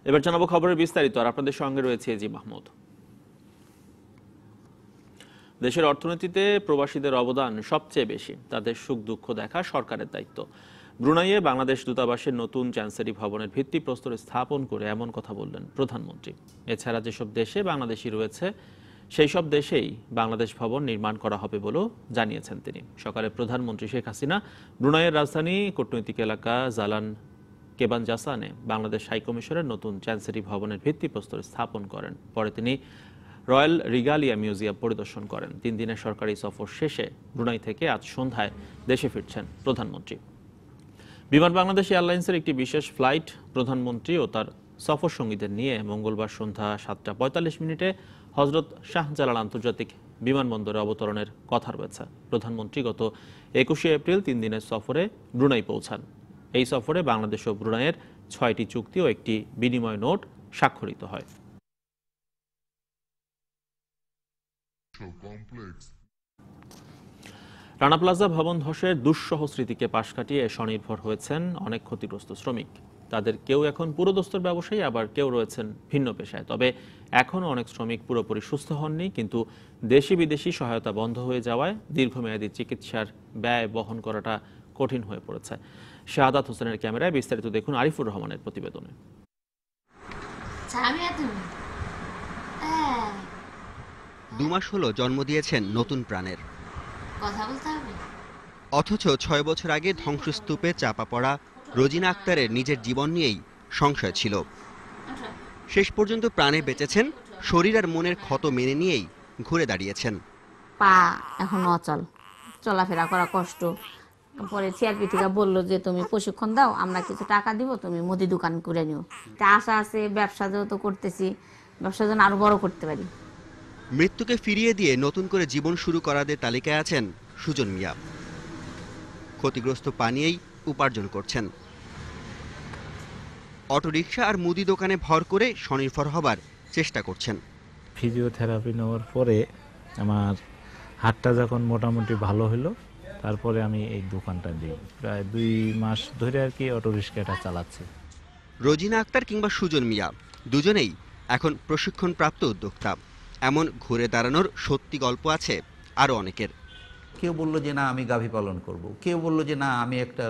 এবার জানাবো খবরের বিস্তারিত, আর আপনাদের সঙ্গে রয়েছে জি মাহমুদ। দেশের অর্থনীতিতে প্রবাসীদের অবদান সবচেয়ে বেশি, তাদের সুখ দুঃখ দেখা সরকারের দায়িত্ব। ব্রুনাইয়ে বাংলাদেশ দূতাবাসের নতুন চ্যান্সেরি ভবনের ভিত্তিপ্রস্তর স্থাপন করে এমন কথা বললেন প্রধানমন্ত্রী। এছাড়া যেসব দেশে বাংলাদেশি রয়েছে সেই সব দেশেই বাংলাদেশ ভবন নির্মাণ করা হবে বলেও জানিয়েছেন তিনি। সকালে প্রধানমন্ত্রী শেখ হাসিনা ব্রুনাইয়ের রাজধানী কূটনৈতিক এলাকা জালান কেবানজাসানে বাংলাদেশ হাইকমিশনের নতুন চ্যান্সেরি ভবনের ভিত্তিপ্রস্তর স্থাপন করেন। পরে তিনি রয়্যাল রিগালিয়া মিউজিয়াম পরিদর্শন করেন। 3 দিনের সরকারি সফর শেষে ব্রুনাই থেকে আজ সন্ধ্যায় দেশে ফিরছেন প্রধানমন্ত্রী। বিমান বাংলাদেশ এয়ারলাইন্সের একটি বিশেষ ফ্লাইট প্রধানমন্ত্রী ও তার সফর সঙ্গীদের নিয়ে মঙ্গলবার সন্ধ্যা 7:45 হজরত শাহজালাল আন্তর্জাতিক বিমানবন্দরে অবতরণের কথা রয়েছে। প্রধানমন্ত্রী গত 21 এপ্রিল 3 দিনের সফরে ব্রুনাই পৌঁছান। এই সফরে বাংলাদেশ ও ব্রুনাইয়ের 6টি চুক্তি ও একটি বিনিময় নোট স্বাক্ষরিত হয়। রানা প্লাজা ভবন ধসের দুঃসহ স্মৃতিকে পাশ কাটিয়ে স্বনির্ভর হয়েছেন অনেক ক্ষতিগ্রস্ত শ্রমিক। তাদের কেউ এখন পুরোদস্তুর ব্যবসায়ী, আবার কেউ রয়েছেন ভিন্ন পেশায়। তবে এখনও অনেক শ্রমিক পুরোপুরি সুস্থ হননি, কিন্তু দেশি বিদেশি সহায়তা বন্ধ হয়ে যাওয়ায় দীর্ঘমেয়াদী চিকিৎসার ব্যয় বহন করাটা কঠিন হয়ে পড়েছে। শাহাদাত হোসেনের ক্যামেরায় বিস্তারিত দেখুন আরিফুর রহমানের প্রতিবেদনে। 2 মাস হলো জন্ম দিয়েছেন নতুন প্রাণের, অথচ 6 বছর আগে ধ্বংসস্তূপে চাপা পড়া রোজিনা আক্তারের নিজের জীবন নিয়েই সংশয় ছিল। শেষ পর্যন্ত প্রাণে বেঁচেছেন, শরীর আর মনের ক্ষত মেনে নিয়েই ঘুরে দাঁড়িয়েছেন। পা এখন অচল, চলাফেরা করা কষ্ট। পরে সিআরপি থেকে বললো যে তুমি প্রশিক্ষণ দাও, আমরা কিছু টাকা দিব, তুমি মুদি দোকান করে নিও। তা আশা আছে, ব্যবসা যেহেতু করতেছি, ব্যবসা যেন আরো বড় করতে পারি। মৃত্যুকে ফিরিয়ে দিয়ে নতুন করে জীবন শুরু করাদের তালিকায় আছেন সুজন মিয়া। ক্ষতিগ্রস্ত পা নিয়েই উপার্জন করছেন। অটোরিকশা আর মুদি দোকানে ভর করে স্বনির্ভর হবার চেষ্টা করছেন। ফিজিওথেরাপি নেওয়ার পরে আমার হাতটা যখন মোটামুটি ভালো হলো, তারপরে আমি এই দোকানটা দিই। প্রায় 2 মাস ধরে আর কি অটোরিকশাটা চালাচ্ছি। রোজিনা আক্তার কিংবা সুজন মিয়া দুজনেই এখন প্রশিক্ষণপ্রাপ্ত উদ্যোক্তা। এমন ঘুরে দাঁড়ানোর সত্যি গল্প আছে আরও অনেকের। কেউ বললো যে না আমি গাভী পালন করব, কেউ বললো যে না আমি একটা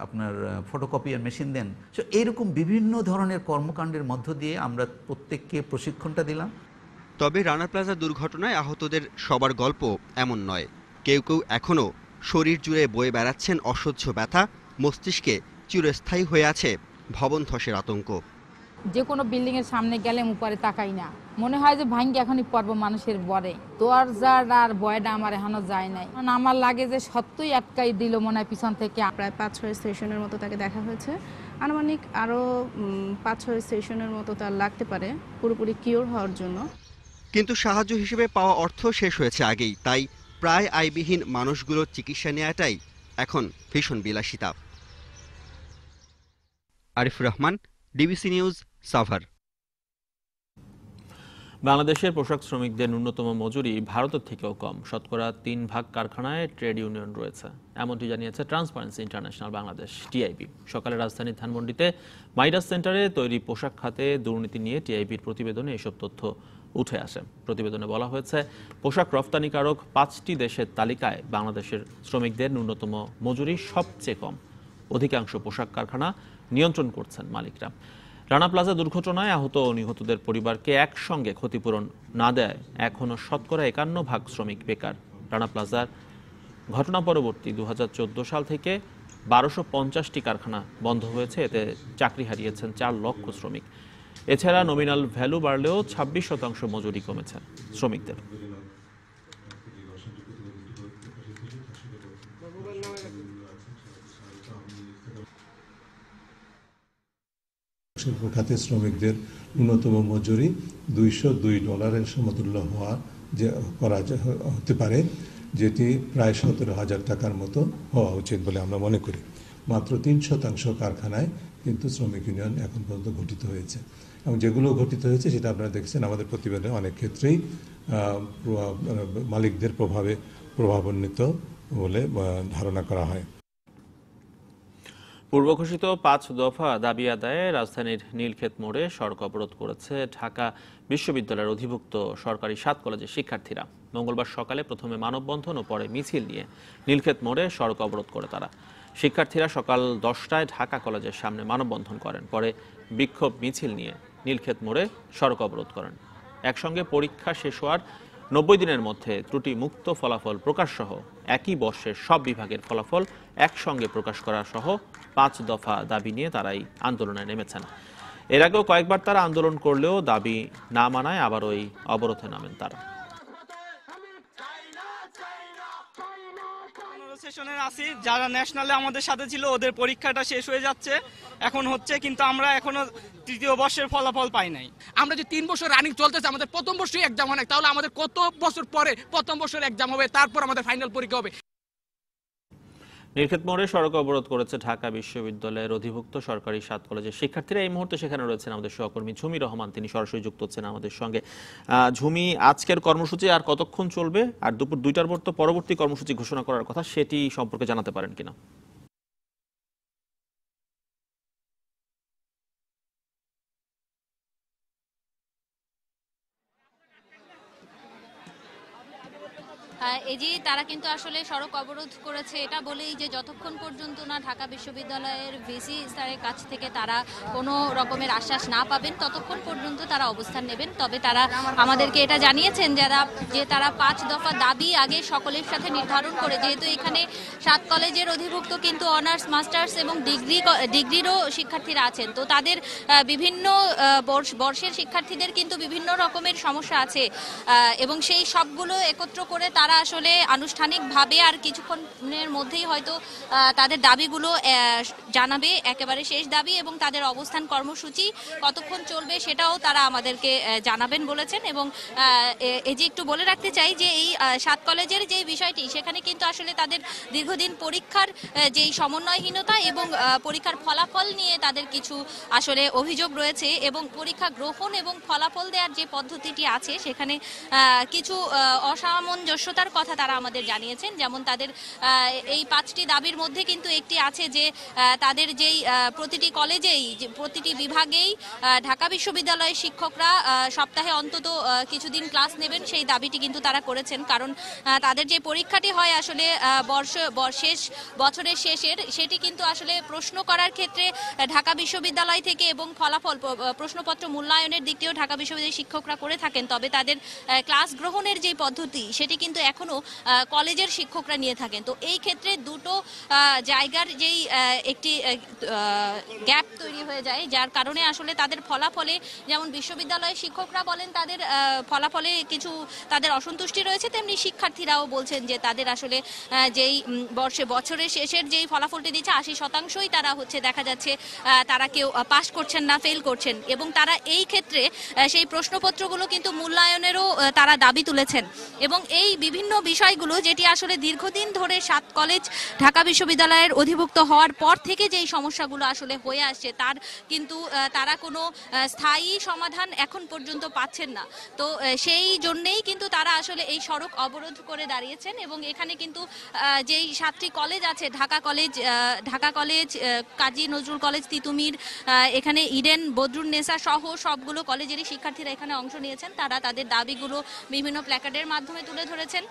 আপনার ফটোকপিয়ার মেশিন দেন। সো এইরকম বিভিন্ন ধরনের কর্মকাণ্ডের মধ্য দিয়ে আমরা প্রত্যেককে প্রশিক্ষণটা দিলাম। তবে রানা প্লাজা দুর্ঘটনায় আহতদের সবার গল্প এমন নয়। কেউ কেউ এখনও শরীর জুড়ে বয়ে বেড়াচ্ছেন অসহ্য ব্যথা, মস্তিষ্কে চিরস্থায়ী হয়ে আছে ভবন ধসের আতঙ্ক। যে কোনো বিল্ডিং এর সামনে গেলে উপরে তাকাই না, মনে হয় যে ভাঙ্গি এখনই পর্ব মানুষের বরে। দরজার আর বয়টা আমার এখনো যায় নাই। আমার লাগে যে সত্যই আটকাই দিল মনে হয় পিছন থেকে। প্রায় 5-6 সেশনের মতো তাকে দেখা হয়েছে, আনুমানিক আরও 5-6 সেশনের মতো তার লাগতে পারে পুরোপুরি কিওর হওয়ার জন্য। কিন্তু সাহায্য হিসেবে পাওয়া অর্থ শেষ হয়েছে আগেই, তাই প্রায় আয়বিহীন মানুষগুলোর চিকিৎসা নেওয়াটাই এখন ভীষণ বিলাসিতা। Arifur Rahman, DBC news, Savar. বাংলাদেশের পোশাক শ্রমিকদের ন্যূনতম মজুরি ভারতের থেকেও কম। শতকরা 3 ভাগ কারখানায় ট্রেড ইউনিয়ন রয়েছে, এমনটি জানিয়েছে ট্রান্সপারেন্সি ইন্টারন্যাশনাল বাংলাদেশ টিআইবি। সকালে রাজধানীর ধানমন্ডিতে মাইডাস সেন্টারে তৈরি পোশাক খাতে দুর্নীতি নিয়ে টিআইবির প্রতিবেদনে এসব তথ্য উঠে আসে। প্রতিবেদনে বলা হয়েছে, পোশাক রফতানিকারক 5টি দেশের তালিকায় বাংলাদেশের শ্রমিকদের ন্যূনতম মজুরি সবচেয়ে কম। অধিকাংশ পোশাক কারখানা নিয়ন্ত্রণ করছেন মালিকরা। রানা প্লাজা দুর্ঘটনায় আহত ও নিহতদের পরিবারকে একসঙ্গে ক্ষতিপূরণ না দেয় এখনও শতকরা 51 ভাগ শ্রমিক বেকার। রানা প্লাজার ঘটনা পরবর্তী 2014 সাল থেকে 1250টি কারখানা বন্ধ হয়েছে, এতে চাকরি হারিয়েছেন 4 লক্ষ শ্রমিক। এছাড়া নমিনাল ভ্যালু বাড়লেও 26% মজুরি কমেছে শ্রমিকদের। শিল্প খাতে শ্রমিকদের ন্যূনতম মজুরি $202 সমতুল্য করা হতে পারে, যেটি প্রায় 17,000 টাকার মতো হওয়া উচিত বলে আমরা মনে করি। মাত্র 3% কারখানায় কিন্তু শ্রমিক ইউনিয়ন এখন পর্যন্ত গঠিত হয়েছে, এবং যেগুলো গঠিত হয়েছে সেটা আপনারা দেখছেন আমাদের প্রতিবেদনে অনেক ক্ষেত্রেই মালিকদের প্রভাবান্বিত বলে ধারণা করা হয়। পূর্ব ঘোষিত 5 দফা দাবি আদায়ে রাজধানীর নীলক্ষেত মোড়ে সড়ক অবরোধ করেছে ঢাকা বিশ্ববিদ্যালয়ের অধিভুক্ত সরকারি 7 কলেজের শিক্ষার্থীরা। মঙ্গলবার সকালে প্রথমে মানববন্ধন ও পরে মিছিল নিয়ে নীলক্ষেত মোড়ে সড়ক অবরোধ করে তারা। শিক্ষার্থীরা সকাল 10টায় ঢাকা কলেজের সামনে মানববন্ধন করেন, পরে বিক্ষোভ মিছিল নিয়ে নীলক্ষেত মোড়ে সড়ক অবরোধ করেন। একসঙ্গে পরীক্ষা শেষ হওয়ার 90 দিনের মধ্যে ত্রুটি মুক্ত ফলাফল প্রকাশ সহ একই বর্ষের সব বিভাগের ফলাফল একসঙ্গে প্রকাশ করা সহ 5 দফা দাবি নিয়ে তারাই আন্দোলনে নেমেছেন। এর আগেও কয়েকবার তারা আন্দোলন করলেও দাবি না মানায় আবার ওই অবরোধে নামেন তারা। সেশনের আছি, যারা ন্যাশনালে আমাদের সাথে ছিল ওদের পরীক্ষাটা শেষ হয়ে যাচ্ছে, এখন হচ্ছে, কিন্তু আমরা এখনো তৃতীয় বর্ষের ফলাফল পাই নাই। আমরা যে 3 বছর রানিং চলতেছে, আমাদের প্রথম বর্ষই এক্সাম হয় না, তাহলে আমাদের কত বছর পরে প্রথম বছর এক্সাম হবে, তারপর আমাদের ফাইনাল পরীক্ষা হবে। নীলক্ষেত মোড়ে সড়ক অবরোধ করেছে ঢাকা বিশ্ববিদ্যালয়ের অধিভুক্ত সরকারি 7 কলেজের শিক্ষার্থীরা। এই মুহূর্তে সেখানে রয়েছেন আমাদের সহকর্মী ঝুমি রহমান, তিনি সরাসরি যুক্ত হচ্ছেন আমাদের সঙ্গে। ঝুমি, আজকের কর্মসূচি আর কতক্ষণ চলবে, আর দুপুর 2টার পর তো পরবর্তী কর্মসূচি ঘোষণা করার কথা, সেটি সম্পর্কে জানাতে পারেন কিনা? এই যে তারা কিন্তু আসলে সড়ক অবরোধ করেছে এটা বলেই যে যতক্ষণ পর্যন্ত না ঢাকা বিশ্ববিদ্যালয়ের ভিসি স্যারের কাছ থেকে তারা কোনো রকমের আশ্বাস না পাবেন ততক্ষণ পর্যন্ত তারা অবস্থান নেবেন। তবে তারা আমাদেরকে এটা জানিয়েছেন যে তারা 5 দফা দাবি আগে সকলের সাথে নির্ধারণ করে, যেহেতু এখানে 7 কলেজের অধিভুক্ত কিন্তু অনার্স, মাস্টার্স এবং ডিগ্রিরও শিক্ষার্থীরা আছেন, তো তাদের বিভিন্ন বর্ষের শিক্ষার্থীদের কিন্তু বিভিন্ন রকমের সমস্যা আছে এবং সেই সবগুলো একত্র করে তারা আসলে আনুষ্ঠানিকভাবে আর কিছুক্ষণের মধ্যেই হয়তো তাদের দাবিগুলো জানাবে, একেবারে শেষ দাবি, এবং তাদের অবস্থান কর্মসূচি কতক্ষণ চলবে সেটাও তারা আমাদেরকে জানাবেন বলেছেন। এবং এই যে একটু বলে রাখতে চাই যে এই 7 কলেজের যে বিষয়টি, সেখানে কিন্তু আসলে তাদের দীর্ঘদিন পরীক্ষার যেই সমন্বয়হীনতা এবং পরীক্ষার ফলাফল নিয়ে তাদের কিছু আসলে অভিযোগ রয়েছে, এবং পরীক্ষা গ্রহণ এবং ফলাফল দেওয়ার যে পদ্ধতিটি আছে সেখানে কিছু অসামঞ্জস্যতার কথা তারা আমাদের জানিয়েছেন। যেমন তাদের এই 5টি দাবির মধ্যে কিন্তু একটি আছে যে তাদের যেই প্রতিটি কলেজেই, প্রতিটি বিভাগেই ঢাকা বিশ্ববিদ্যালয়ের শিক্ষকরা সপ্তাহে অন্তত কিছুদিন ক্লাস নেবেন, সেই দাবিটি কিন্তু তারা করেছেন। কারণ তাদের যে পরীক্ষাটি হয় আসলে শেষ বছরের শেষের, সেটি কিন্তু আসলে প্রশ্ন করার ক্ষেত্রে ঢাকা বিশ্ববিদ্যালয় থেকে এবং ফলাফল প্রশ্নপত্র মূল্যায়নের দিকটিও ঢাকা বিশ্ববিদ্যালয়ের শিক্ষকরা করে থাকেন। তবে তাদের ক্লাস গ্রহণের যে পদ্ধতি সেটি কিন্তু এখনো কলেজের শিক্ষকরা নিয়ে থাকেন। তো এই ক্ষেত্রে দুটো জায়গার যেই একটি গ্যাপ তৈরি হয়ে যায়, যার কারণে আসলে তাদের ফলাফলে, যেমন বিশ্ববিদ্যালয়ের শিক্ষকরা বলেন তাদের ফলাফলে কিছু তাদের অসন্তুষ্টি রয়েছে, তেমনি শিক্ষার্থীরাও বলছেন যে তাদের আসলে যেই বছরের শেষের যেই ফলাফলটি দিচ্ছে 80%ই তারা হচ্ছে দেখা যাচ্ছে তারা কেউ পাস করছেন না, ফেল করছেন, এবং তারা এই ক্ষেত্রে সেই প্রশ্নপত্রগুলো কিন্তু মূল্যায়নেরও তারা দাবি তুলেছেন। এবং এই বিভিন্ন বিষয়গুলো যেটি আসলে দীর্ঘদিন ধরে 7 কলেজ ঢাকা বিশ্ববিদ্যালয়ের অধিভুক্ত হওয়ার পর থেকে যেই সমস্যাগুলো আসলে হয়ে আসছে, তার কিন্তু তারা কোনো স্থায়ী সমাধান এখন পর্যন্ত পাচ্ছেন না। তো সেই জন্যেই কিন্তু তারা আসলে এই সড়ক অবরোধ করে দাঁড়িয়েছেন। এবং এখানে কিন্তু যেই 7টি কলেজ আছে, ঢাকা কলেজ, কাজী নজরুল কলেজ, তিতুমির, এখানে ইডেন, বদরুন্নেসা সহ সবগুলো কলেজেরই শিক্ষার্থীরা এখানে অংশ নিয়েছেন। তারা তাদের দাবিগুলো বিভিন্ন প্ল্যাকার্ডের মাধ্যমে তুলে ধরেছেন।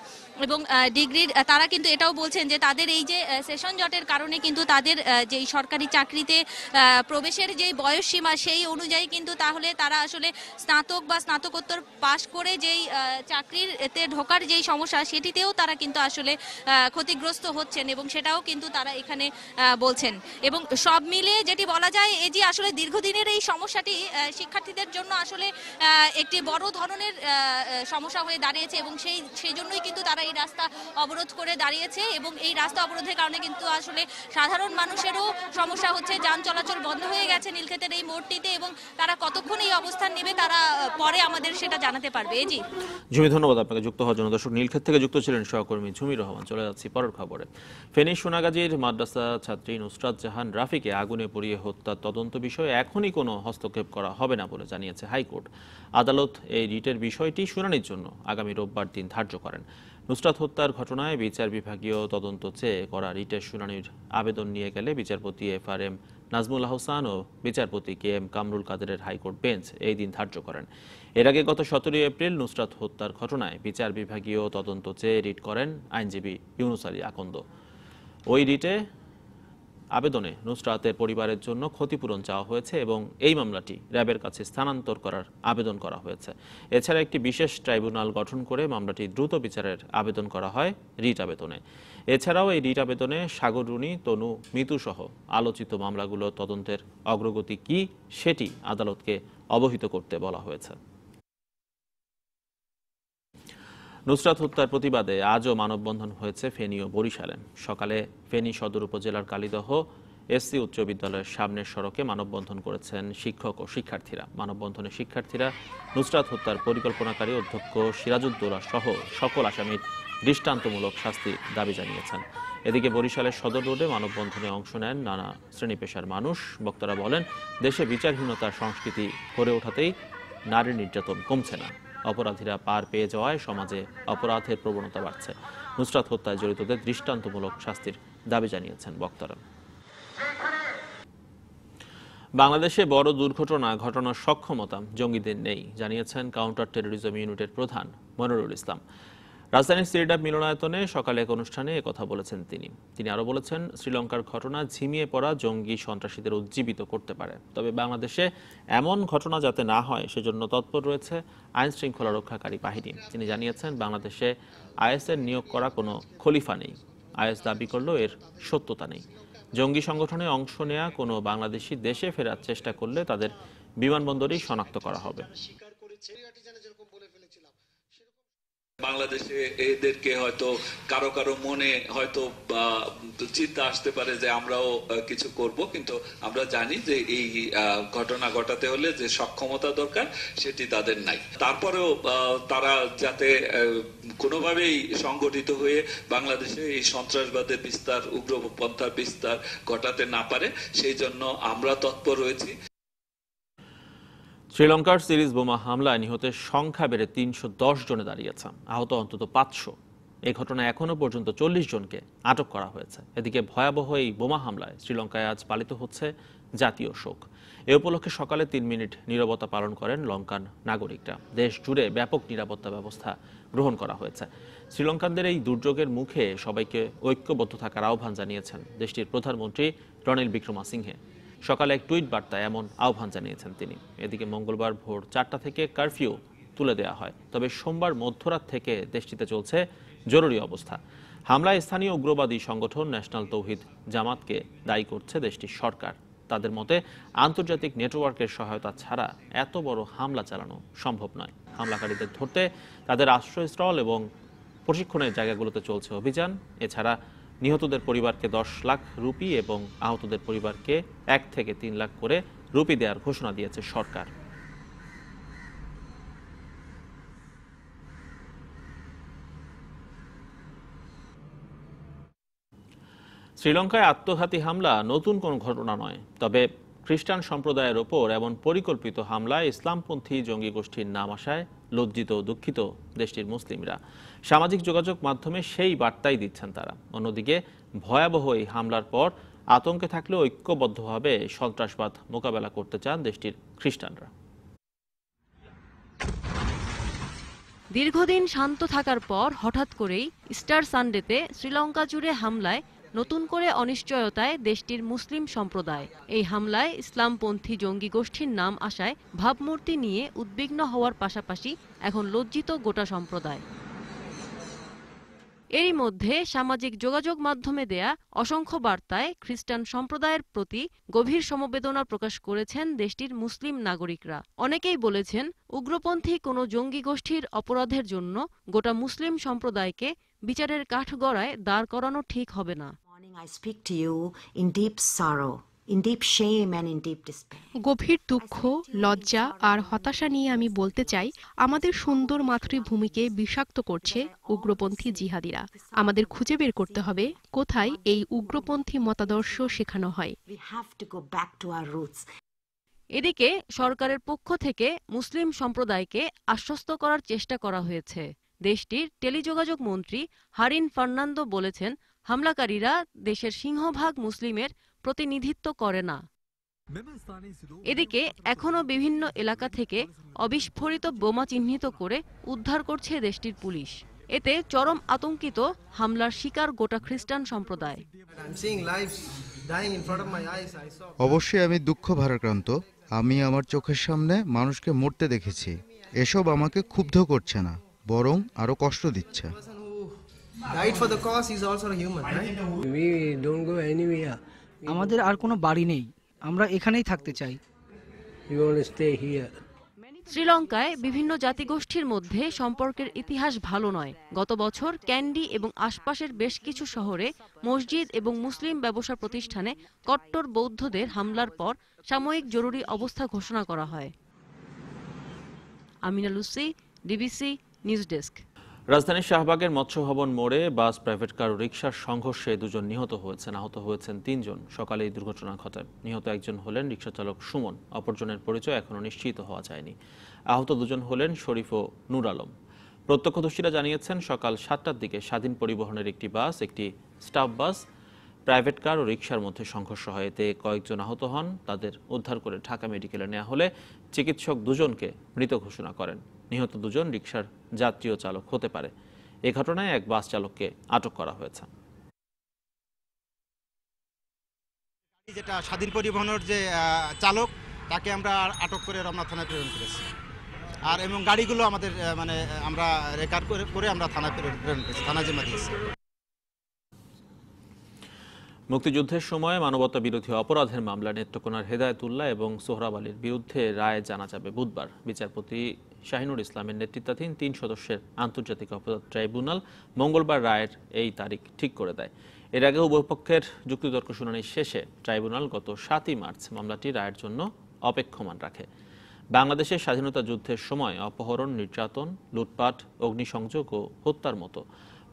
এবং ডিগ্রির তারা কিন্তু এটাও বলছেন যে তাদের এই যে সেশন জটের কারণে কিন্তু তাদের যেই সরকারি চাকরিতে প্রবেশের যেই বয়স সীমা, সেই অনুযায়ী কিন্তু তাহলে তারা আসলে স্নাতক বা স্নাতকোত্তর পাশ করে যেই চাকরিতে ঢোকার যেই সমস্যা, সেটিতেও তারা কিন্তু আসলে ক্ষতিগ্রস্ত হচ্ছেন, এবং সেটাও কিন্তু তারা এখানে বলছেন। এবং সব মিলে যেটি বলা যায়, এই যে আসলে দীর্ঘদিনের এই সমস্যাটি শিক্ষার্থীদের জন্য আসলে একটি বড় ধরনের সমস্যা হয়ে দাঁড়িয়েছে, এবং সেই জন্যই কিন্তু তারা এই রাস্তা অবরোধ করে দাঁড়িয়েছে। এবং এই রাস্তা অবরোধের কারণে কিন্তু আসলে সাধারণ মানুষেরও সমস্যা হচ্ছে, যান চলাচল বন্ধ হয়ে গেছে নীলক্ষেতের এই মোড়টিতে, এবং তারা কতক্ষণ এই অবস্থান নেবে তারা পরে আমাদের সেটা জানাতে পারবে। জি ঝুমি, ধন্যবাদ আপনাকে যুক্ত হওয়ার জন্য। দর্শক, নীলক্ষেত থেকে যুক্ত ছিলেন সহকর্মী ঝুমি রহমান। চলে যাচ্ছি পরের খবরে। ফেনী সোনাগাজীর মাদ্রাসা ছাত্রী নুসরাত জাহান রাফিকে আগুনে পুড়িয়ে হত্যার তদন্ত বিষয়ে এখনই কোনো হস্তক্ষেপ করা হবে না বলে জানিয়েছে হাইকোর্ট। আদালত এই রিটের বিষয়টি শুনানির জন্য আগামী রোববার দিন ধার্য করেন। নুসরাত হত্যার ঘটনায় বিচার বিভাগীয় তদন্ত চেয়ে করা রিটের শুনানির আবেদন নিয়ে গেলে বিচারপতি FRM নাজমুল আহসান ও বিচারপতি KM কামরুল কাদেরের হাইকোর্ট বেঞ্চ এই দিন ধার্য করেন। এর আগে গত 17 এপ্রিল নুসরাত হত্যার ঘটনায় বিচার বিভাগীয় তদন্ত চেয়ে রিট করেন আইনজীবী ইউনুস আলী আকন্দ। ওই রিটে আবেদনে নুসরাতের পরিবারের জন্য ক্ষতিপূরণ চাওয়া হয়েছে এবং এই মামলাটি র্যাবের কাছে স্থানান্তর করার আবেদন করা হয়েছে। এছাড়া একটি বিশেষ ট্রাইব্যুনাল গঠন করে মামলাটি দ্রুত বিচারের আবেদন করা হয় রিট আবেদনে। এছাড়াও এই রিট আবেদনে সাগর রুনি, তনু, মিতু সহ আলোচিত মামলাগুলো তদন্তের অগ্রগতি কি সেটি আদালতকে অবহিত করতে বলা হয়েছে। নুসরাত হত্যার প্রতিবাদে আজও মানববন্ধন হয়েছে ফেনী ও বরিশালে। সকালে ফেনী সদর উপজেলার কালিদহ SC উচ্চ বিদ্যালয়ের সামনের সড়কে মানববন্ধন করেছেন শিক্ষক ও শিক্ষার্থীরা। মানববন্ধনে শিক্ষার্থীরা নুসরাত হত্যার পরিকল্পনাকারী অধ্যক্ষ সিরাজউদ্দৌলা সহ সকল আসামির দৃষ্টান্তমূলক শাস্তির দাবি জানিয়েছেন। এদিকে বরিশালের সদর রোডে মানববন্ধনে অংশ নেন নানা শ্রেণী পেশার মানুষ। বক্তারা বলেন, দেশে বিচারহীনতার সংস্কৃতি গড়ে ওঠাতেই নারী নির্যাতন কমছে না। অপরাধীরা পার পেয়ে যাওয়ায় সমাজে অপরাধের প্রবণতা বাড়ছে। নুসরাত হত্যায় জড়িতদের দৃষ্টান্তমূলক শাস্তির দাবি জানিয়েছেন বক্তারা। বাংলাদেশে বড় দুর্ঘটনা ঘটানোর সক্ষমতা জঙ্গিদের নেই জানিয়েছেন কাউন্টার টেরোরিজম ইউনিটের প্রধান মনিরুল ইসলাম। রাজধানীর সিরিডাপ মিলনায়তনে সকালে এক অনুষ্ঠানে একথা বলেছেন তিনি আরও বলেছেন, শ্রীলঙ্কার ঘটনা ঝিমিয়ে পড়া জঙ্গি সন্ত্রাসীদের উজ্জীবিত করতে পারে, তবে বাংলাদেশে এমন ঘটনা যাতে না হয় সেজন্য তৎপর রয়েছে আইন শৃঙ্খলা রক্ষাকারী বাহিনী। তিনি জানিয়েছেন, বাংলাদেশে IS-এর নিয়োগ করা কোনো খলিফা নেই। IS দাবি করলেও এর সত্যতা নেই। জঙ্গি সংগঠনে অংশ নেয়া কোনো বাংলাদেশি দেশে ফেরার চেষ্টা করলে তাদের বিমানবন্দরেই শনাক্ত করা হবে। বাংলাদেশে এদেরকে হয়তো কারো কারো মনে হয়তো চিন্তা আসতে পারে যে আমরাও কিছু করব, কিন্তু আমরা জানি যে এই ঘটনা ঘটাতে হলে যে সক্ষমতা দরকার সেটি তাদের নাই। তারপরেও তারা যাতে কোনোভাবেই সংগঠিত হয়ে বাংলাদেশে এই সন্ত্রাসবাদের বিস্তার, উগ্রপন্থার বিস্তার ঘটাতে না পারে, সেই জন্য আমরা তৎপর রয়েছি। শ্রীলঙ্কার সিরিজ বোমা হামলায় নিহতের সংখ্যা বেড়ে 310 জনে দাঁড়িয়েছে। আহত অন্তত 500। এই ঘটনায় এখনো পর্যন্ত 40 জনকে আটক করা হয়েছে। এদিকে ভয়াবহ এই বোমা হামলায় শ্রীলঙ্কায় আজ পালিত হচ্ছে জাতীয় শোক। এ উপলক্ষে সকালে 3 মিনিট নীরবতা পালন করেন লঙ্কান নাগরিকরা। দেশ জুড়ে ব্যাপক নিরাপত্তা ব্যবস্থা গ্রহণ করা হয়েছে। শ্রীলঙ্কানদের এই দুর্যোগের মুখে সবাইকে ঐক্যবদ্ধ থাকার আহ্বান জানিয়েছেন দেশটির প্রধানমন্ত্রী রনিল বিক্রমাসিংহে। সকালে এক টুইট বার্তায় এমন আহ্বান জানিয়েছেন তিনি। এদিকে মঙ্গলবার ভোর 4টা থেকে কারফিউ তুলে দেওয়া হয়, তবে সোমবার মধ্যরাত থেকে দেশটিতে চলছে জরুরি অবস্থা। হামলায় স্থানীয় উগ্রবাদী সংগঠন ন্যাশনাল তৌহিদ জামাতকে দায়ী করছে দেশটির সরকার। তাদের মতে, আন্তর্জাতিক নেটওয়ার্কের সহায়তা ছাড়া এত বড় হামলা চালানো সম্ভব নয়। হামলাকারীদের ধরতে তাদের আশ্রয়স্থল এবং প্রশিক্ষণের জায়গাগুলোতে চলছে অভিযান। এছাড়া নিহতদের পরিবারকে 10 লাখ রুপি এবং আহতদের পরিবারকে 1 থেকে 3 লাখ করে রুপি দেওয়ার ঘোষণা দিয়েছে সরকার। শ্রীলঙ্কায় আত্মঘাতী হামলা নতুন কোনো ঘটনা নয়, তবে খ্রিস্টান সম্প্রদায়ের ওপর এমন পরিকল্পিত হামলায় ইসলামপন্থী জঙ্গি গোষ্ঠীর নাম আসায় লজ্জিত ও দুঃখিত দেশটির মুসলিমরা। সামাজিক যোগাযোগ মাধ্যমে সেই বার্তাই দিচ্ছেন তারা। অন্যদিকে ভয়াবহ এই হামলার পর আতঙ্কে থাকলেও ঐক্যবদ্ধভাবে সন্ত্রাসবাদ মোকাবেলা করতে চান দেশটির খ্রিস্টানরা। দীর্ঘদিন শান্ত থাকার পর হঠাৎ করেই ইস্টার সানডেতে শ্রীলঙ্কা জুড়ে হামলায় নতুন করে অনিশ্চয়তায় দেশটির মুসলিম সম্প্রদায়। এই হামলায় ইসলামপন্থী জঙ্গি গোষ্ঠীর নাম আসায় ভাবমূর্তি নিয়ে উদ্বিগ্ন হওয়ার পাশাপাশি এখন লজ্জিত গোটা সম্প্রদায়। এরই মধ্যে সামাজিক যোগাযোগ মাধ্যমে দেয়া অসংখ্য বার্তায় খ্রিস্টান সম্প্রদায়ের প্রতি গভীর সমবেদনা প্রকাশ করেছেন দেশটির মুসলিম নাগরিকরা। অনেকেই বলেছেন, উগ্রপন্থী কোনো জঙ্গি গোষ্ঠীর অপরাধের জন্য গোটা মুসলিম সম্প্রদায়কে বিচারের কাঠগড়ায় দাঁড় করানো ঠিক হবে না। গভীর দুঃখ, লজ্জা আর হতাশা নিয়ে আমি বলতে চাই, আমাদের সুন্দর মাতৃভূমিকে বিষাক্ত করছে উগ্রপন্থী জিহাদিরা। আমাদের খুঁজে বের করতে হবে কোথায় এই উগ্রপন্থী মতাদর্শ শেখানো হয়। এদিকে সরকারের পক্ষ থেকে মুসলিম সম্প্রদায়কে আশ্বস্ত করার চেষ্টা করা হয়েছে। দেশটির টেলিযোগাযোগ মন্ত্রী হারিন ফার্নান্দো বলেছেন, হামলাকারীরা দেশের সিংহভাগ মুসলিমের প্রতিনিধিত্ব করে না। এদিকে এখনও বিভিন্ন এলাকা থেকে অবিস্ফোরিত বোমা চিহ্নিত করে উদ্ধার করছে দেশটির পুলিশ। এতে চরম আতঙ্কিত হামলার শিকার গোটা খ্রিস্টান সম্প্রদায়। অবশ্যই আমি দুঃখ ভারাক্রান্ত। আমি আমার চোখের সামনে মানুষকে মরতে দেখেছি। এসব আমাকে ক্ষুব্ধ করছে না, বরং আরো কষ্ট দিচ্ছে। আমাদের আর কোনো বাড়ি নেই, আমরা এখানেই থাকতে চাই। শ্রীলঙ্কায় বিভিন্ন জাতিগোষ্ঠীর মধ্যে সম্পর্কের ইতিহাস ভালো নয়। গত বছর ক্যান্ডি এবং আশপাশের বেশ কিছু শহরে মসজিদ এবং মুসলিম ব্যবসা প্রতিষ্ঠানে কট্টর বৌদ্ধদের হামলার পর সাময়িক জরুরি অবস্থা ঘোষণা করা হয়। Amina Lucy, DBC news desk. রাজধানীর শাহবাগের মৎস্য ভবন মোড়ে বাস, প্রাইভেট কার ও রিকশার সংঘর্ষে 2 জন নিহত হয়েছেন, আহত হয়েছেন 3 জন। সকালে এই দুর্ঘটনা ঘটে। নিহত একজন হলেন রিকশা চালক সুমন, অপরজনের পরিচয় এখনও নিশ্চিত হওয়া যায়নি। আহত 2 জন হলেন শরীফ ও নূর আলম। প্রত্যক্ষদর্শীরা জানিয়েছেন, সকাল 7টার দিকে স্বাধীন পরিবহনের একটি বাস, একটি স্টাফ বাস, প্রাইভেট কার ও রিকশার মধ্যে সংঘর্ষ হয়। এতে কয়েকজন আহত হন। তাদের উদ্ধার করে ঢাকা মেডিকেলে নেওয়া হলে চিকিৎসক 2 জনকে মৃত ঘোষণা করেন। নিহত 2 জন রিকশার যাত্রী ও চালক হতে পারে। এ ঘটনায় এক বাস চালককে আটক করা হয়েছে। যেটা স্বাধীন পরিবহনের যে চালক, তাকে আমরা আটক করে রমনা থানায় প্রেরণ করেছি। আর এবং গাড়িগুলো আমাদের আমরা রেকর্ড করে আমরা থানায় প্রেরণ করেছি, থানা জমা দিয়েছি। মুক্তিযুদ্ধের সময় মানবতা বিরোধী অপরাধের মামলা নেত্রকোনার হেদায়েতুল্লাহ এবং সোহরাব আলীর বিরুদ্ধে রায় জানা যাবে বুধবার। বিচারপতি শাহিনুর ইসলামের নেতৃত্বাধীন 3 সদস্যের আন্তর্জাতিক অপরাধ ট্রাইব্যুনাল মঙ্গলবার রায়ের এই তারিখ ঠিক করে দেয়। এর আগে উভয়পক্ষের যুক্তিতর্ক শুনানি শেষে ট্রাইব্যুনাল গত 7ই মার্চ মামলাটি রায়ের জন্য অপেক্ষমান রাখে। বাংলাদেশের স্বাধীনতা যুদ্ধের সময় অপহরণ, নির্যাতন, লুটপাট, অগ্নিসংযোগ ও হত্যার মতো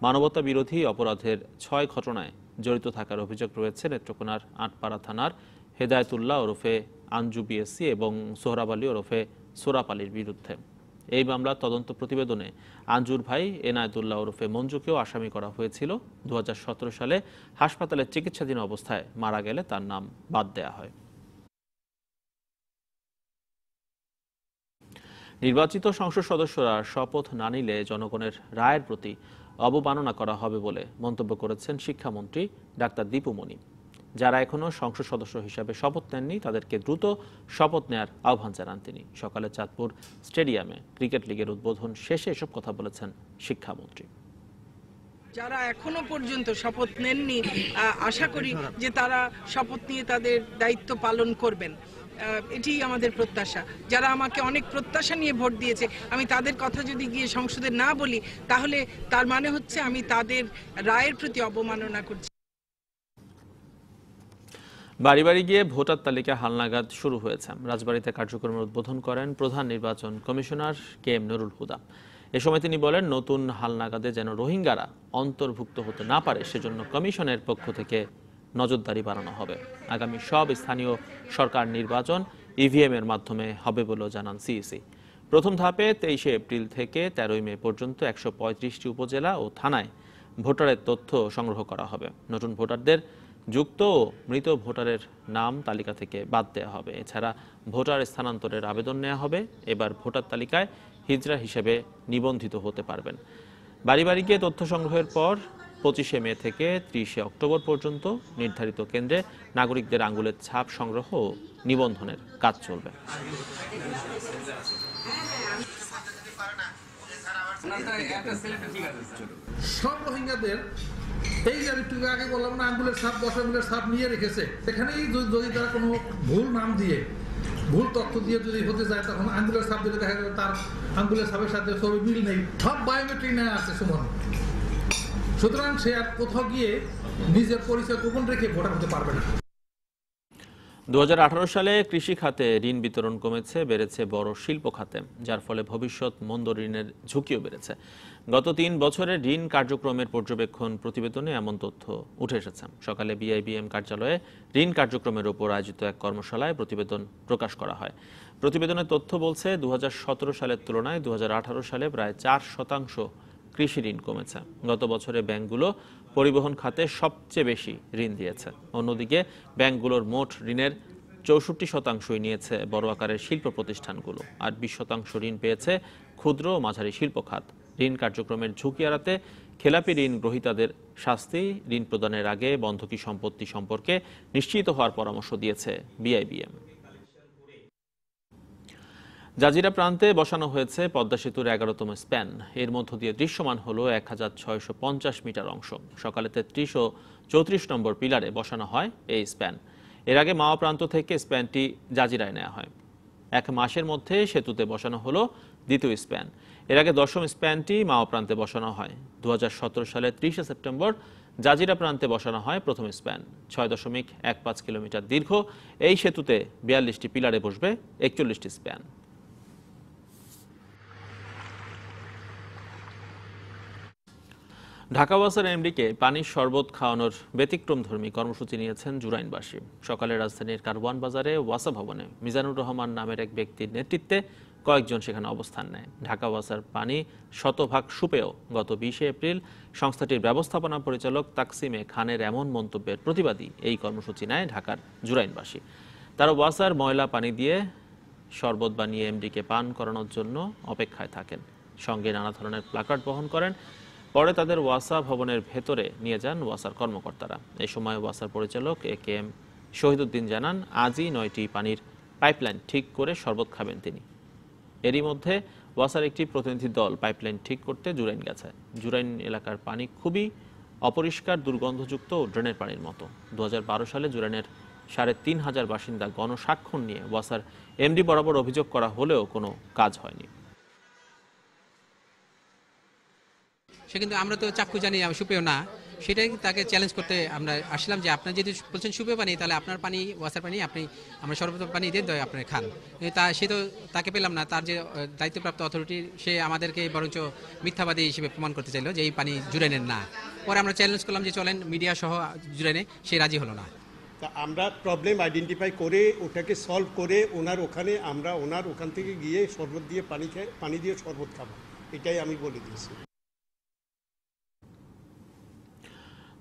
মানবতা বিরোধী অপরাধের 6 ঘটনায় জড়িত থাকার অভিযোগ রয়েছে নেত্রকোনার আটপাড়া থানার হেদায়েতুল্লাহ ওরফে আঞ্জু বিএসসি এবং সোহরাব আলী ওরফে সোরাপ আলীর বিরুদ্ধে। এই মামলার তদন্ত প্রতিবেদনে আঞ্জুর ভাই এনায়েতুল্লাহ ওরফে মঞ্জুকেও আসামি করা হয়েছিল। 2017 সালে হাসপাতালে চিকিৎসাধীন অবস্থায় মারা গেলে তার নাম বাদ দেয়া হয়। নির্বাচিত সংসদ সদস্যরা শপথ না নিলে জনগণের রায়ের প্রতি অবমাননা করা হবে বলে মন্তব্য করেছেন শিক্ষামন্ত্রী ডাক্তার দীপু মনি। যারা এখনও সংসদ সদস্য হিসাবে শপথ নেননি তাদেরকে দ্রুত শপথ নেয়ার আহ্বান জানান তিনি। সকালে চাঁদপুর স্টেডিয়ামে ক্রিকেট লিগের উদ্বোধন শেষে এসব কথা বলেছেন শিক্ষামন্ত্রী। যারা এখনো পর্যন্ত শপথ নেননি, আশা করি যে তারা শপথ নিয়ে তাদের দায়িত্ব পালন করবেন, এটি আমাদের প্রত্যাশা। যারা আমাকে অনেক প্রত্যাশা নিয়ে ভোট দিয়েছে, আমি তাদের কথা যদি গিয়ে সংসদে না বলি তাহলে তার মানে হচ্ছে আমি তাদের রায়ের প্রতি অবমাননা করছি। বাড়ি বাড়ি গিয়ে ভোটার তালিকা হালনাগাদ শুরু হয়েছে। রাজবাড়ীতে কার্যক্রমের উদ্বোধন করেন প্রধান নির্বাচন কমিশনার KM নুরুল হুদা। এ সময় তিনি বলেন, নতুন হালনাগাদে যেন রোহিঙ্গারা অন্তর্ভুক্ত হতে না পারে সেজন্য কমিশনের পক্ষ থেকে নজরদারি বাড়ানো হবে। আগামী সব স্থানীয় সরকার নির্বাচন EVM এর মাধ্যমে হবে বলেও জানান CEC। প্রথম ধাপে 23 এপ্রিল থেকে 13 মে পর্যন্ত 135টি উপজেলা ও থানায় ভোটারের তথ্য সংগ্রহ করা হবে। নতুন ভোটারদের যুক্ত ও মৃত ভোটারের নাম তালিকা থেকে বাদ দেওয়া হবে। এছাড়া ভোটার স্থানান্তরের আবেদন নেওয়া হবে। এবার ভোটার তালিকায় হিজড়া হিসেবে নিবন্ধিত হতে পারবেন। বাড়ি বাড়ি গিয়ে তথ্য সংগ্রহের পর 25 মে থেকে 30 অক্টোবর পর্যন্ত নির্ধারিত কেন্দ্রে নাগরিকদের আঙ্গুলের ছাপ সংগ্রহ ও নিবন্ধনের কাজ চলবে। সব রোহিঙ্গাদের এই যে একটু আগে বললাম না, আঙ্গুলের ছাপ 10 আঙ্গুলের ছাপ নিয়ে রেখেছে, সেখানেই যদি তারা কোনো ভুল নাম দিয়ে ভুল তথ্য দিয়ে যদি হতে যায় তখন আঙ্গুলের ছাপ দিলে দেখা যাবে তার আঙ্গুলের ছাপের সাথে ছবি মিল নেই, সব বায়োমেট্রিক নেওয়া আছে সমান। সুতরাং সে আর কোথাও গিয়ে নিজের পরিচয় গোপন রেখে ভোটার হতে পারবে না। 2018 সালে কৃষি খাতে ঋণ বিতরণ কমেছে, বেড়েছে বড় শিল্প খাতে, যার ফলে ভবিষ্যৎ মন্দ ঋণের ঝুঁকিও বেড়েছে। গত 3 বছরের ঋণ কার্যক্রমের পর্যবেক্ষণ প্রতিবেদনে এমন তথ্য উঠে এসেছে। সকালে BIBM কার্যালয়ে ঋণ কার্যক্রমের উপর আয়োজিত এক কর্মশালায় প্রতিবেদন প্রকাশ করা হয়। প্রতিবেদনের তথ্য বলছে 2017 সালের তুলনায় 2018 সালে প্রায় 4% কৃষি ঋণ কমেছে। গত বছরে ব্যাংকগুলো পরিবহন খাতে সবচেয়ে বেশি ঋণ দিয়েছে। অন্যদিকে ব্যাংকগুলোর মোট ঋণের 64% নিয়েছে বড় আকারের শিল্প প্রতিষ্ঠানগুলো, আর 20% ঋণ পেয়েছে ক্ষুদ্র ও মাঝারি শিল্প খাত। ঋণ কার্যক্রমের ঝুঁকি এড়াতে খেলাপি ঋণ গ্রহীতাদের শাস্তি, ঋণ প্রদানের আগে বন্ধকি সম্পত্তি সম্পর্কে নিশ্চিত হওয়ার পরামর্শ দিয়েছে বিআইবিএম। জাজিরা প্রান্তে বসানো হয়েছে পদ্মা সেতুর 11তম স্প্যান। এর মধ্য দিয়ে দৃশ্যমান হলো 1650 মিটার অংশ। সকালে 33 ও 34 নম্বর পিলারে বসানো হয় এই স্প্যান। এর আগে মাওয়া প্রান্ত থেকে স্প্যানটি জাজিরায় নেওয়া হয়। 1 মাসের মধ্যে সেতুতে বসানো হলো দ্বিতীয় স্প্যান। এর আগে 10ম স্প্যানটি মাওয়া প্রান্তে বসানো হয়। 2017 সালের 30 সেপ্টেম্বর জাজিরা প্রান্তে বসানো হয় প্রথম স্প্যান। 6.15 কিলোমিটার দীর্ঘ এই সেতুতে 42টি পিলারে বসবে 41টি স্প্যান। ঢাকা ওয়াসার এমডিকে পানির শরবত খাওয়ানোর ব্যতিক্রমধর্মী কর্মসূচি নিয়েছেন জুরাইনবাসী। সকালে রাজধানীর কারওয়ান বাজারে ওয়াসা ভবনে মিজানুর রহমান নামের এক ব্যক্তির নেতৃত্বে কয়েকজন সেখানে অবস্থান নেয়। ঢাকা ওয়াসার পানি শতভাগ সুপেয়। গত 20 এপ্রিল সংস্থাটির ব্যবস্থাপনা পরিচালক তাকসিমে খানের এমন মন্তব্যের প্রতিবাদী এই কর্মসূচি নেয় ঢাকার জুরাইনবাসী। তারা ওয়াসার ময়লা পানি দিয়ে শরবত বানিয়ে এমডিকে পান করানোর জন্য অপেক্ষায় থাকেন। সঙ্গে নানা ধরনের প্লাকার্ড বহন করেন। পরে তাদের ওয়াসা ভবনের ভেতরে নিয়ে যান ওয়াসার কর্মকর্তারা। এই সময় ওয়াসার পরিচালক AKM শহীদুদ্দিন জানান, আজই 9টি পানির পাইপলাইন ঠিক করে শরবত খাবেন তিনি। এরই মধ্যে ওয়াসার একটি প্রতিনিধি দল পাইপলাইন ঠিক করতে জুরাইন গেছে। জুরাইন এলাকার পানি খুবই অপরিষ্কার, দুর্গন্ধযুক্ত ও ড্রেনের পানির মতো। 2012 সালে জুরাইনের 3500 বাসিন্দা গণস্বাক্ষর নিয়ে ওয়াসার এমডি বরাবর অভিযোগ করা হলেও কোনো কাজ হয়নি। সে কিন্তু আমরা তো চাক্ষু জানি সুপেয় না, সেটাই তাকে চ্যালেঞ্জ করতে আমরা আসলাম যে আপনার যদি বলছেন সুপেয় পানি, তাহলে আপনার পানি ওয়াসার পানি আপনি আমরা শরবত পানি দিয়ে দেয় আপনার খান। সে তো তাকে পেলাম না। তার যে দায়িত্বপ্রাপ্ত অথরিটি, সে আমাদেরকে বরঞ্চ মিথ্যাবাদী হিসেবে প্রমাণ করতে চাইলো যে এই পানি জুরাইনের না। পরে আমরা চ্যালেঞ্জ করলাম যে চলেন মিডিয়া সহ জুরাইনে, সে রাজি হলো না। তা আমরা প্রবলেম আইডেন্টিফাই করে ওটাকে সলভ করে ওনার ওখান থেকে গিয়ে শরবত দিয়ে পানি দিয়ে শরবত খাবো, এটাই আমি বলে দিয়েছি।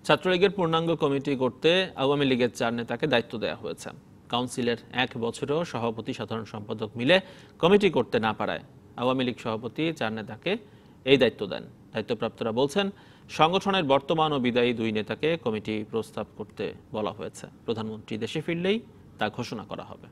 ছাত্রলীগের পূর্ণাঙ্গ কমিটি করতে আওয়ামী লীগের 4 নেতাকে দায়িত্ব দেওয়া হয়েছে। কাউন্সিলের 1 বছরেও সভাপতি সাধারণ সম্পাদক মিলে কমিটি করতে না পারায় আওয়ামী লীগ সভাপতি 4 নেতাকে এই দায়িত্ব দেন। দায়িত্বপ্রাপ্তরা বলছেন, সংগঠনের বর্তমান ও বিদায়ী 2 নেতাকে কমিটি প্রস্তাব করতে বলা হয়েছে। প্রধানমন্ত্রী দেশে ফিরলেই তা ঘোষণা করা হবে।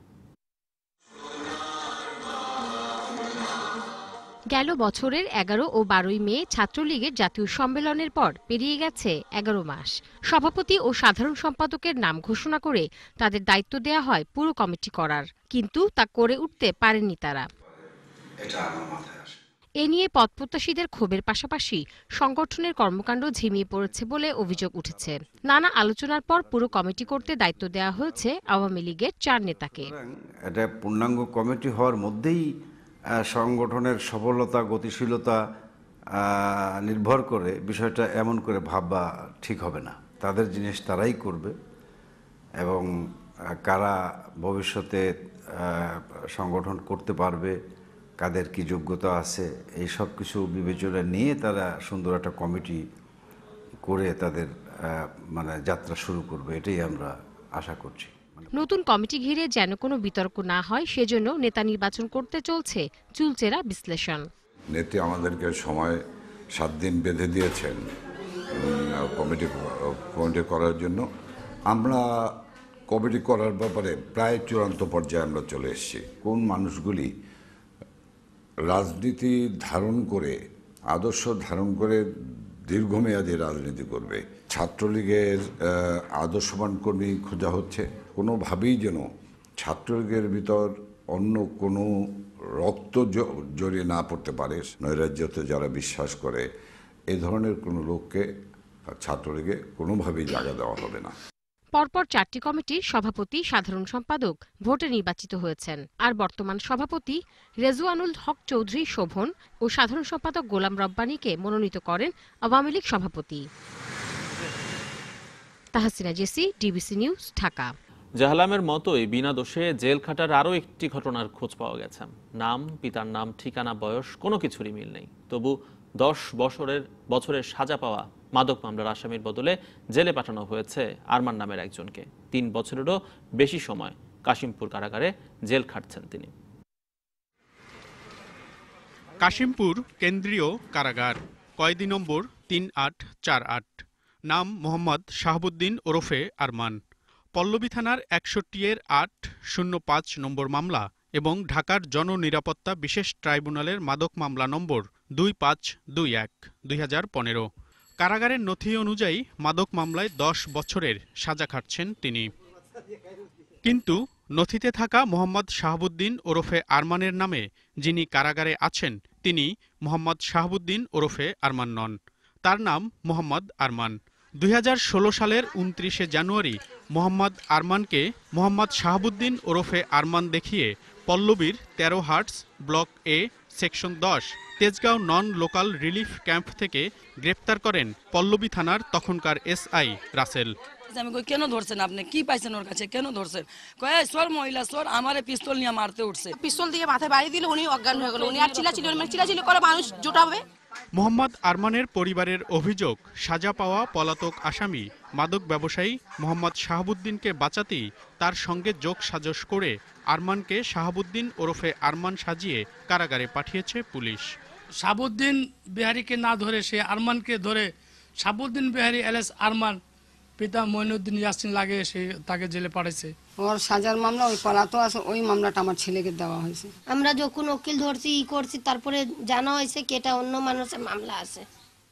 গেল বছরের 11 ও 12 মে ছাত্রলীগের জাতীয় সম্মেলনের পর পেরিয়ে গেছে 11 মাস। সভাপতি ও সাধারণ সম্পাদকের নাম ঘোষণা করে তাদের দায়িত্ব দেয়া হয় পুরো কমিটি করার, কিন্তু তা করে উঠতে পারেননি তারা। এ নিয়ে পদপ্রত্যাশীদের ক্ষোভের পাশাপাশি সংগঠনের কর্মকাণ্ড ঝিমিয়ে পড়েছে বলে অভিযোগ উঠেছে। নানা আলোচনার পর পুরো কমিটি করতে দায়িত্ব দেওয়া হয়েছে আওয়ামী লীগের 4 নেতাকে। এটা পূর্ণাঙ্গ কমিটি হওয়ার মধ্যেই সংগঠনের সফলতা, গতিশীলতা নির্ভর করে, বিষয়টা এমন করে ভাববা ঠিক হবে না। তাদের জিনিস তারাই করবে এবং কারা ভবিষ্যতে সংগঠন করতে পারবে, কাদের কি যোগ্যতা আছে, এই সব কিছু বিবেচনা নিয়ে তারা সুন্দর একটা কমিটি করে তাদের যাত্রা শুরু করবে, এটাই আমরা আশা করছি। নতুন কমিটি ঘিরে যেন কোনো বিতর্ক না হয় সেজন্য নেতা নির্বাচন করতে চলছে চুলচেরা বিশ্লেষণ। নেত্রী আমাদেরকে সময় 7 দিন বেঁধে দিয়েছেন কমিটি করার জন্য। আমরা কমিটি করার ব্যাপারে প্রায় চূড়ান্ত পর্যায়ে আমরা চলে এসেছি। কোন মানুষগুলি রাজনীতি ধারণ করে, আদর্শ ধারণ করে দীর্ঘমেয়াদী রাজনীতি করবে, ছাত্রলীগের আদর্শবান কর্মী খোঁজা হচ্ছে। কোনোভাবেই যেন ছাত্রলীগের ভিতর অন্য কোনো রক্ত জড়িয়ে না পড়তে পারে। নৈরাজ্যতে যারা বিশ্বাস করে, এই ধরনের কোনো লোককে ছাত্রলীগে কোনোভাবেই জায়গা দেওয়া হবে না। পরপর 4টি কমিটির সভাপতি, সাধারণ সম্পাদক ভোটে নির্বাচিত হয়েছেন। আর বর্তমান সভাপতি রেজওয়ানুল হক চৌধুরী শোভন ও সাধারণ সম্পাদক গোলাম রব্বানীকে মনোনীত করেন আওয়ামী লীগ সভাপতি। Tahsina Jessy, DBC news, Dhaka. জাহালামের মতোই বিনা দোষে জেল খাটার আরও একটি ঘটনার খোঁজ পাওয়া গেছে। নাম, পিতার নাম, ঠিকানা, বয়স কোনো কিছুরই মিল নেই। তবু 10 বছরের সাজা পাওয়া মাদক মামলার আসামির বদলে জেলে পাঠানো হয়েছে আরমান নামের একজনকে। 3 বছরেরও বেশি সময় কাশিমপুর কারাগারে জেল খাটছেন তিনি। কাশিমপুর কেন্দ্রীয় কারাগার, কয়েদি নম্বর 3848, নাম মোহাম্মদ শাহাবুদ্দিন ওরফে আরমান। পল্লবী থানার 61-8-05 নম্বর মামলা এবং ঢাকার জননিরাপত্তা বিশেষ ট্রাইব্যুনালের মাদক মামলা নম্বর 2521/2015। কারাগারের নথি অনুযায়ী মাদক মামলায় 10 বছরের সাজা খাটছেন তিনি। কিন্তু নথিতে থাকা মোহাম্মদ শাহাবুদ্দিন ওরফে আরমানের নামে যিনি কারাগারে আছেন তিনি মোহাম্মদ শাহাবুদ্দিন ওরফে আরমান নন। তার নাম মোহাম্মদ আরমান। 2016 সালের 29শে জানুয়ারি মোহাম্মদ আরমানকে মোহাম্মদ শাহাবুদ্দিন ওরফে আরমান দেখিয়ে পল্লবীর 13 হার্টস block A section 10 Tejgaon non local relief camp থেকে গ্রেপ্তার করেন পল্লবী থানার তখনকার এসআই রাসেল। আমি কই কেন ধরছেন আপনি, কি পাইছেন ওর কাছে, কেন ধরছেন? কয় সর মহিলা সর, আমারে পিস্তল নিয়ে মারতে উঠছে। পিস্তল দিয়ে মাথায় বাড়ি দিলে উনি অজ্ঞান হয়ে গেল। উনি আর চিল্লাচিল্লি করে মানুষ জোটাবে। মোহাম্মদ আরমানের পরিবারের অভিযোগ, সাজা পাওয়া পলাতক আসামি মাদক ব্যবসায়ী মোহাম্মদ শাহাবুদ্দিনকে বাঁচাতেই তার সঙ্গে যোগ সাজস করে আরমানকে শাহাবুদ্দিন ওরফে আরমান সাজিয়ে কারাগারে পাঠিয়েছে পুলিশ। শাহাবুদ্দিন বিহারীকে না ধরে সে আরমানকে ধরে শাহাবুদ্দিন বিহারী এলএস আরমান পিতা মঈনুদ্দিন ইয়াসিন লাগে সে তাকে জেলে পাঠাইছে। ওর সাজার মামলা ওই পলাতো আছে, ওই মামলাটা আমার ছেলেকে দেওয়া হয়েছে। আমরা যখন উকিল ধরছি করছি তারপরে জানা হয়েছে কি এটা অন্য মানুষের মামলা আছে।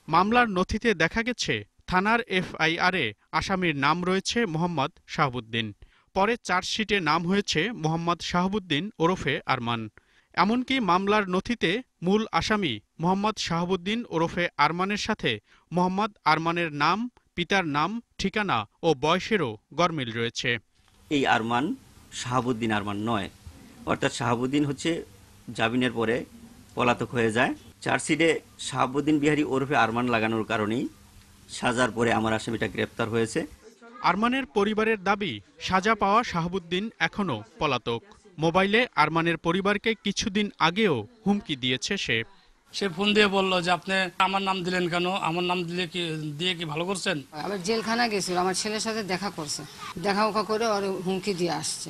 মামলার নথিতে দেখা গেছে থানার এফআইআরে আসামির নাম রয়েছে মোহাম্মদ শাহাবুদ্দিন। পরে চার্জশিটে নাম হয়েছে মোহাম্মদ শাহাবুদ্দিন ওরফে আরমান। এমনকি মামলার নথিতে মূল আসামি মোহাম্মদ শাহাবুদ্দিন ওরফে আরমানের সাথে মোহাম্মদ আরমানের নাম, পিতার নাম, ঠিকানা ও বয়সেরও গরমিল রয়েছে। এই আরমান শাহাবুদ্দিন আরমান নয়, অর্থাৎ শাহাবুদ্দিন হচ্ছে জামিনের পরে পলাতক হয়ে যায়। চার্জশিটে শাহাবুদ্দিন বিহারী ওরফে আরমান লাগানোর কারণেই সাজার পরে আমার আসামিটা গ্রেপ্তার হয়েছে। আরমানের পরিবারের দাবি, সাজা পাওয়া শাহাবুদ্দিন এখনও পলাতক। মোবাইলে আরমানের পরিবারকে কিছুদিন আগেও হুমকি দিয়েছে সে ফোন দিয়ে বললো যে আপনি আমার নাম দিলেন কেন, আমার নাম দিয়ে কি ভালো করছেন? আবার জেলখানা গেছিল, আমার ছেলের সাথে দেখা করছে, দেখা করে ওর হুমকি দিয়ে আসছে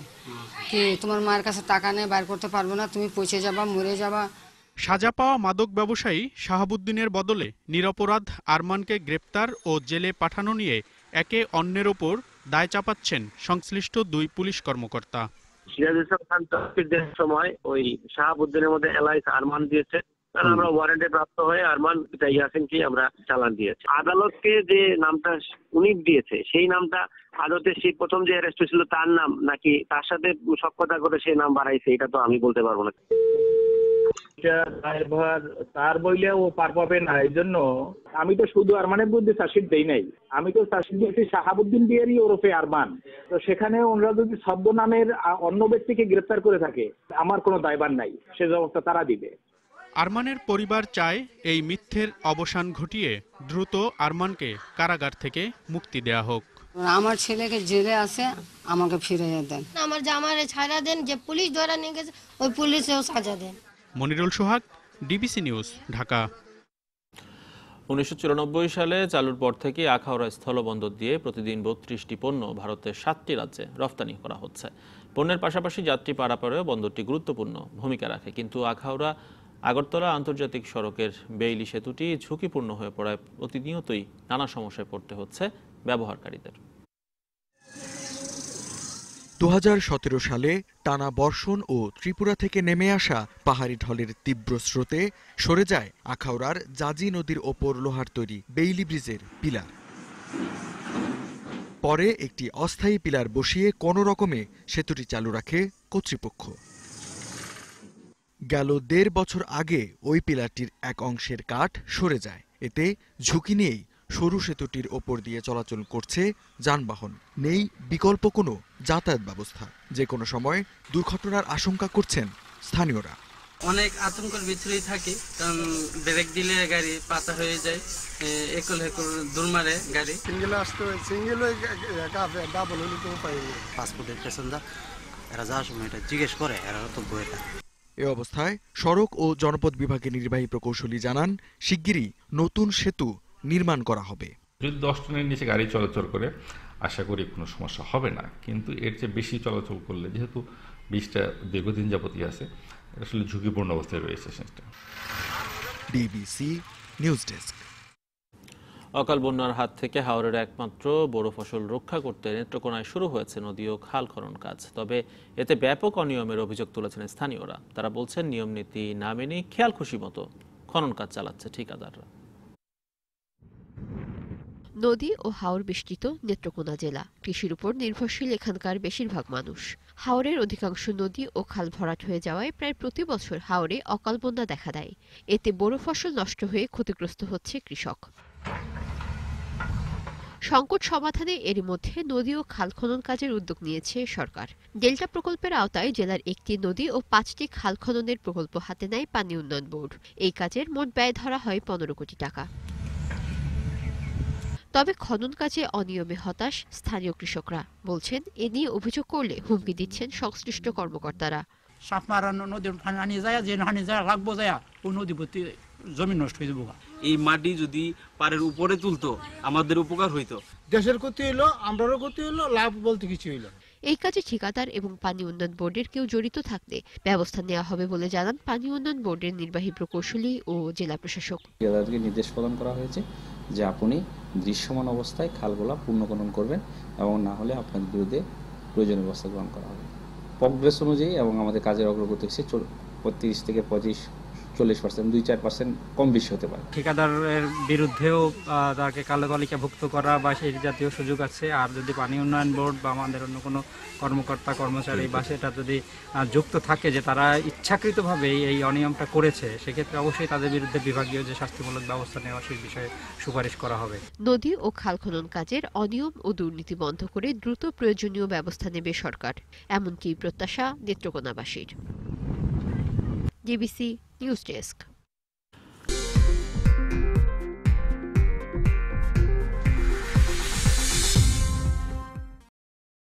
কি তোমার মায়ের কাছে টাকা নেই, বাইর করতে পারবো না, তুমি পৌঁছে যাবা, মরে যাবা। সাজা পাওয়া মাদক ব্যবসায়ী শাহাবুদ্দিনের বদলে নিরপরাধ আরমানকে গ্রেপ্তার ও জেলে পাঠানো নিয়ে একে অন্যের ওপর দায় চাপাচ্ছেন সংশ্লিষ্ট দুই পুলিশ কর্মকর্তা। সিরাজুল ইসলাম খান তফসিলের সময় ওই শাহাবুদ্দিনের মধ্যে এলআইস আরমান দিয়েছে, কারণ আমরা ওয়ারেন্টে প্রাপ্ত হয়ে আরমান পিতা ইয়াসিনকে আমরা চালান দিয়েছি। আদালতকে যে নামটা উনি দিয়েছে সেই নামটা আদালতে সেই প্রথম যে অ্যারেস্ট হয়েছিল তার নাম নাকি তার সাথে সখ্যতা করে সেই নাম বাড়াইছে এটা তো আমি বলতে পারবো না। ড্রাইভার তার বইলে ও পার পাবে না, এই জন্য আমি তো শুধু আরমানের বিরুদ্ধে চার্জশিট দেই নাই, আমি তো চার্জশিট দিয়েছি শাহাবুদ্দিন বিহারী ওরফে আরমান। তো সেখানে ওনারা যদি ছদ্ম নামের অন্য ব্যক্তিকে গ্রেপ্তার করে থাকে আমার কোনো দায়ভার নাই, সে জবাবটা তারা দিবে। আরমানের পরিবার চায় এই মিথ্যের অবসান ঘটিয়ে দ্রুত আরমানকে কারাগার থেকে মুক্তি দেয়া হোক। আমার ছেলেকে জেলে আছে, আমাকে ফিরিয়ে দেন। আমার জামারে ছাড়া দেন, যে পুলিশ ধরে নিয়ে গেছে ওই পুলিশেও সাজা দেন। মনিরুল সোহাগ, ডিবিসি নিউজ, ঢাকা। 1994 সালে চালুর পর থেকে আখাউড়া স্থলবন্দর দিয়ে প্রতিদিন 32টি পণ্য ভারতের 7টি রাজ্যে রফতানি করা হচ্ছে। পণ্যের পাশাপাশি যাত্রী পারাপারেও বন্দরটি গুরুত্বপূর্ণ ভূমিকা রাখে। কিন্তু আখাউড়া আগরতলা আন্তর্জাতিক সড়কের বেইলি সেতুটি ঝুঁকিপূর্ণ হয়ে পড়ায় প্রতিনিয়তই নানা সমস্যায় পড়তে হচ্ছে ব্যবহারকারীদের। 2017 সালে টানা বর্ষণ ও ত্রিপুরা থেকে নেমে আসা পাহাড়ি ঢলের তীব্র স্রোতে সরে যায় আখাউড়ার জাজি নদীর ওপর লোহার তৈরি বেইলি ব্রিজের পিলার। পরে একটি অস্থায়ী পিলার বসিয়ে কোনো রকমে সেতুটি চালু রাখে কর্তৃপক্ষ। গেল 1.5 বছর আগে ওই পিলারটির এক অংশের কাঠ সরে যায়। এতে ঝুঁকি নিয়েই সরু সেতুটির ওপর দিয়ে চলাচল করছে যানবাহন। নেই বিকল্প কোনো যাতায়াত ব্যবস্থা। যে কোনো সময় দুর্ঘটনার আশঙ্কা করছেন স্থানীয়রা। অনেক আতঙ্কের ভিতরেই থাকি, কারণ ব্রেক দিলে গাড়ি পাতা হয়ে যায়, একল হেকল দূর মারে গাড়ি। সিঙ্গেল আসতে হয়, সিঙ্গেল ডাবল হলে তো পাই। পাসপোর্টের পেছনদা এরা যাওয়ার সময় এটা জিজ্ঞেস করে, এরা তো বইটা এ অবস্থায় সড়ক ও জনপথ বিভাগের নির্বাহী প্রকৌশলী জানান, শিগগিরই নতুন সেতু নির্মাণ করা হবে। যদি 10 টনের নিচে গাড়ি চলাচল করে আশা করি কোনো সমস্যা হবে না, কিন্তু এর চেয়ে বেশি চলাচল করলে যেহেতু ব্রিজটা দীর্ঘদিন যাবতীয় আছে, এটা আসলে ঝুঁকিপূর্ণ অবস্থায় রয়েছে সেটা। DBC news desk. অকাল বন্যার হাত থেকে হাওরের একমাত্র বড় ফসল রক্ষা করতে নেত্রকোনায় শুরু হয়েছে নদী ও খাল খনন কাজ। তবে এতে ব্যাপক অনিয়মের অভিযোগ তুলেছেন স্থানীয়রা। তারা বলছেন নিয়ম নীতি না মেনে খেয়াল খুশি মতো খনন কাজ চালাচ্ছে ঠিকাদাররা। নদী ও হাওর বেষ্টিত নেত্রকোনা জেলা। কৃষির উপর নির্ভরশীল এখানকার বেশিরভাগ মানুষ। হাওরের অধিকাংশ নদী ও খাল ভরাট হয়ে যাওয়ায় প্রায় প্রতি বছর হাওরে অকাল বন্যা দেখা দেয়। এতে বড় ফসল নষ্ট হয়ে ক্ষতিগ্রস্ত হচ্ছে কৃষক। সংকট সমাধানে এরই মধ্যে নদী ও খাল খনন কাজের উদ্যোগ নিয়েছে সরকার। ডেল্টা প্রকল্পের আওতায় জেলার 1টি নদী ও 5টি খাল খননের প্রকল্প হাতে নেয় পানি উন্নয়ন বোর্ড। এই কাজের মোট ব্যয় ধরা হয় 15 কোটি টাকা। তবে খনন কাজে অনিয়মে হতাশ স্থানীয় কৃষকরা। বলছেন, এ নিয়ে অভিযোগ করলে হুমকি দিচ্ছেন সংশ্লিষ্ট কর্মকর্তারা। সাপ মারানো নদীর পানি যায়, যে পানি যায় রাখবো যায়, ওই নদী ভর্তি জমি নষ্ট হয়ে যাবো। এই মাটি যদি পাড়ের উপরে তুলতো আমাদের উপকার হইতো। দেশের ক্ষতি হইলো, আমরারও ক্ষতি হইলো, লাভ বলতে কিছু হইলো। এই কাজে ঠিকাদার এবং পানি উন্নয়ন বোর্ডের কেউ জড়িত থাকলে ব্যবস্থা নেওয়া হবে বলে জানান পানি উন্নয়ন বোর্ডের নির্বাহী প্রকৌশলী ও জেলা প্রশাসক। ঠিকাদারকে নির্দেশ প্রদান করা হয়েছে যে আপনি দৃশ্যমান অবস্থায় খালগুলা পূর্ণখনন করবেন এবং না হলে আপনার বিরুদ্ধে প্রয়োজনীয় ব্যবস্থা গ্রহণ করা হবে। প্রগ্রেস অনুযায়ী এবং আমাদের কাজের অগ্রগতি হচ্ছে 35 থেকে 40%, 2-4% কম বেশি হতে পারে। ঠিকাদারের বিরুদ্ধেও তাকে কালো তালিকাভুক্ত করা বা সেই জাতীয় সুযোগ আছে। আর যদি পানি উন্নয়ন বোর্ড বা আমাদের অন্য কোনো কর্মকর্তা কর্মচারী বা সেটা যদি যুক্ত থাকে যে তারা ইচ্ছাকৃতভাবে এই অনিয়মটা করেছে, সেক্ষেত্রে অবশ্যই তাদের বিরুদ্ধে বিভাগীয় যে শাস্তিমূলক ব্যবস্থা নেওয়া সেই বিষয়ে সুপারিশ করা হবে। নদী ও খাল খনন কাজের অনিয়ম ও দুর্নীতি বন্ধ করে দ্রুত প্রয়োজনীয় ব্যবস্থা নেবে সরকার, এমনকি প্রত্যাশা নেত্রকোনাবাসীর। DBC news desk.